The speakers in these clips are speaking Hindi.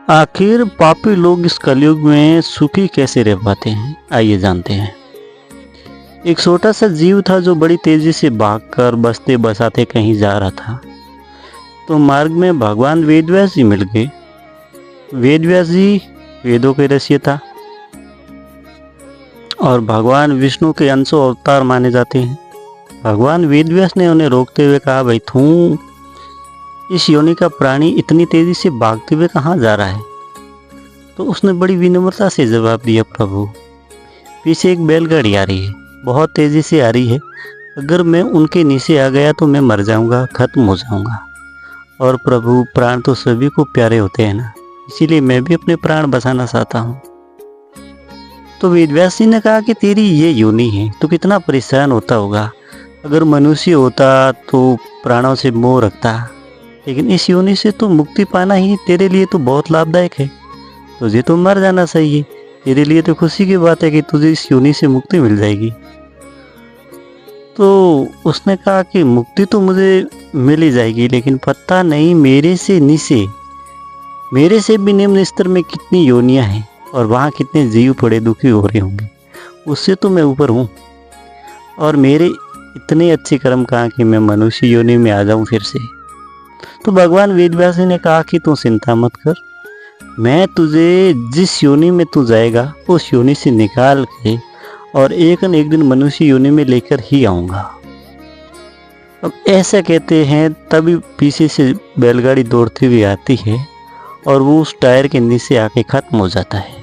आखिर पापी लोग इस कलयुग में सुखी कैसे रह पाते हैं, आइए जानते हैं। एक छोटा सा जीव था जो बड़ी तेजी से भागकर बसते बसाते कहीं जा रहा था। तो मार्ग में भगवान वेदव्यास जी मिल गए। वेदव्यास जी वेदों के रचयिता और भगवान विष्णु के अंशों अवतार माने जाते हैं। भगवान वेदव्यास ने उन्हें रोकते हुए कहा, भाई तू इस योनि का प्राणी इतनी तेजी से भागते हुए कहाँ जा रहा है? तो उसने बड़ी विनम्रता से जवाब दिया, प्रभु पीछे एक बैलगाड़ी आ रही है, बहुत तेजी से आ रही है। अगर मैं उनके नीचे आ गया तो मैं मर जाऊंगा, खत्म हो जाऊंगा। और प्रभु प्राण तो सभी को प्यारे होते हैं ना, इसीलिए मैं भी अपने प्राण बचाना चाहता हूँ। तो वेदव्यास जी ने कहा कि तेरी ये योनि है, तो कितना परेशान होता होगा। अगर मनुष्य होता तो प्राणों से मोह रखता, लेकिन इस योनि से तो मुक्ति पाना ही तेरे लिए तो बहुत लाभदायक है। तुझे तो मर जाना चाहिए, तेरे लिए तो खुशी की बात है कि तुझे इस योनि से मुक्ति मिल जाएगी। तो उसने कहा कि मुक्ति तो मुझे मिल ही जाएगी, लेकिन पता नहीं मेरे से नीचे, मेरे से भी निम्न स्तर में कितनी योनियां हैं और वहाँ कितने जीव पड़े दुखी हो रहे होंगे। उससे तो मैं ऊपर हूँ, और मेरे इतने अच्छे कर्म कहाँ कि मैं मनुष्य योनि में आ जाऊँ फिर से। तो भगवान वेदव्यास जी ने कहा कि तू चिंता मत कर, मैं तुझे जिस योनि में तू जाएगा उस योनि से निकाल के और एक न एक दिन मनुष्य योनि में लेकर ही आऊँगा। अब ऐसा कहते हैं, तभी पीछे से बैलगाड़ी दौड़ती हुई आती है और वो उस टायर के नीचे आके खत्म हो जाता है।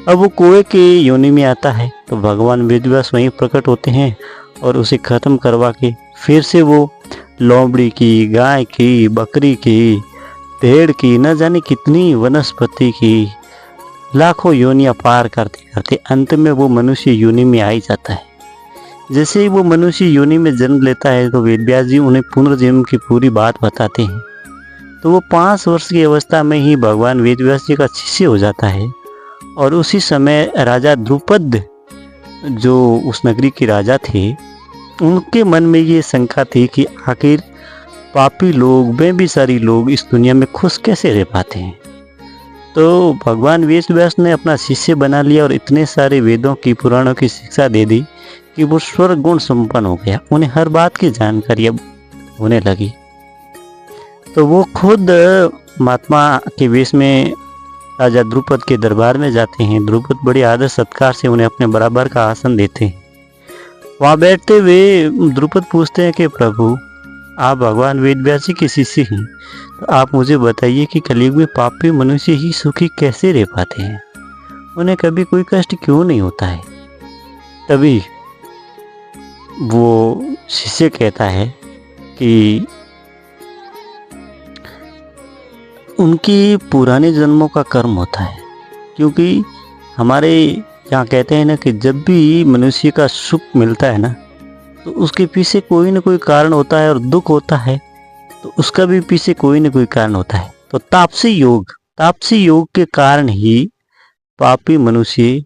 अब वो कुएं के योनि में आता है तो भगवान वेदव्यास वहीं प्रकट होते हैं और उसे खत्म करवा के फिर से वो लोमड़ी की, गाय की, बकरी की, भेड़ की, न जाने कितनी वनस्पति की लाखों योनियां पार करते करते अंत में वो मनुष्य योनि में आ ही जाता है। जैसे ही वो मनुष्य योनि में जन्म लेता है तो वेदव्यास जी उन्हें पुनर्जन्म की पूरी बात बताते हैं। तो वो 5 वर्ष की अवस्था में ही भगवान वेदव्यास जी का शिष्य हो जाता है। और उसी समय राजा द्रुपद, जो उस नगरी के राजा थे, उनके मन में ये शंका थी कि आखिर पापी लोग, बेबिचारी लोग इस दुनिया में खुश कैसे रह पाते हैं। तो भगवान वेदव्यास ने अपना शिष्य बना लिया और इतने सारे वेदों की, पुराणों की शिक्षा दे दी कि वो स्वर्ग गुण संपन्न हो गया। उन्हें हर बात की जानकारी अब होने लगी। तो वो खुद महात्मा के वेश में राजा द्रुपद के दरबार में जाते हैं। द्रुपद बड़े आदर सत्कार से उन्हें अपने बराबर का आसन देते हैं। वहाँ बैठते हुए द्रुपद पूछते हैं कि प्रभु आप भगवान वेदव्यास जी के शिष्य हैं, तो आप मुझे बताइए कि कलयुग में पापी मनुष्य ही सुखी कैसे रह पाते हैं, उन्हें कभी कोई कष्ट क्यों नहीं होता है। तभी वो शिष्य कहता है कि उनकी पुराने जन्मों का कर्म होता है। क्योंकि हमारे यहाँ कहते हैं ना कि जब भी मनुष्य का सुख मिलता है ना, तो उसके पीछे कोई ना कोई कारण होता है, और दुख होता है तो उसका भी पीछे कोई ना कोई कारण होता है। तो तापसी योग के कारण ही पापी मनुष्य,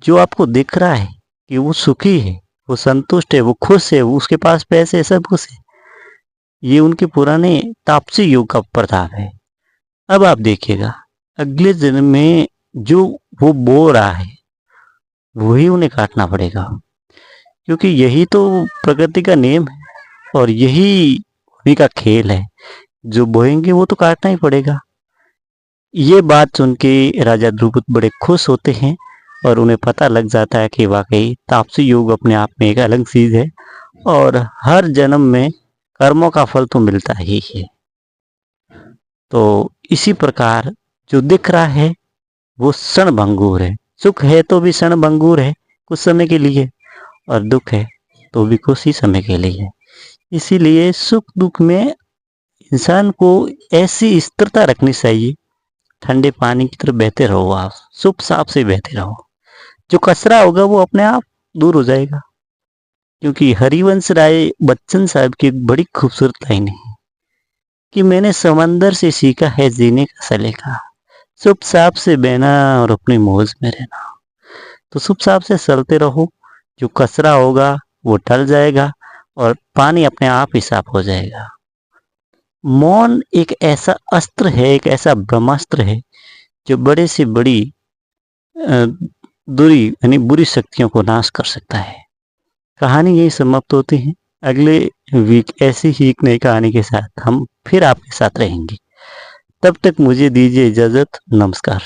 जो आपको दिख रहा है कि वो सुखी है, वो संतुष्ट है, वो खुश है, वो उसके पास पैसे है, सब कुछ है, ये उनके पुराने तापसी योग का प्रताप है। अब आप देखिएगा अगले जन्म में जो वो बो रहा है वही उन्हें काटना पड़ेगा, क्योंकि यही तो प्रकृति का नियम है और यही उन्हीं का खेल है। जो बोएंगे वो तो काटना ही पड़ेगा। ये बात सुन के राजा द्रुपद बड़े खुश होते हैं और उन्हें पता लग जाता है कि वाकई तापसी योग अपने आप में एक अलग चीज है और हर जन्म में कर्मों का फल तो मिलता ही है। तो इसी प्रकार जो दिख रहा है वो क्षण भंगुर है। सुख है तो भी क्षण भंगुर है, कुछ समय के लिए, और दुख है तो भी कुछ ही समय के लिए। इसीलिए सुख दुख में इंसान को ऐसी स्थिरता रखनी चाहिए, ठंडे पानी की तरह बहते रहो, आप चुप साप से बहते रहो। जो कचरा होगा वो अपने आप दूर हो जाएगा। क्योंकि हरिवंश राय बच्चन साहब की एक बड़ी खूबसूरत लाइन है कि मैंने समंदर से सीखा है जीने का सलीका, चुप साप से बहना और अपनी मौज में रहना। तो चुप साप से चलते रहो, जो कचरा होगा वो टल जाएगा और पानी अपने आप ही साफ हो जाएगा। मौन एक ऐसा अस्त्र है, एक ऐसा ब्रह्मास्त्र है जो बड़े से बड़ी अ, दूरी यानी बुरी शक्तियों को नाश कर सकता है। कहानी यही समाप्त होती है। अगले वीक ऐसी ही एक नई कहानी के साथ हम फिर आपके साथ रहेंगे। तब तक मुझे दीजिए इजाज़त। नमस्कार।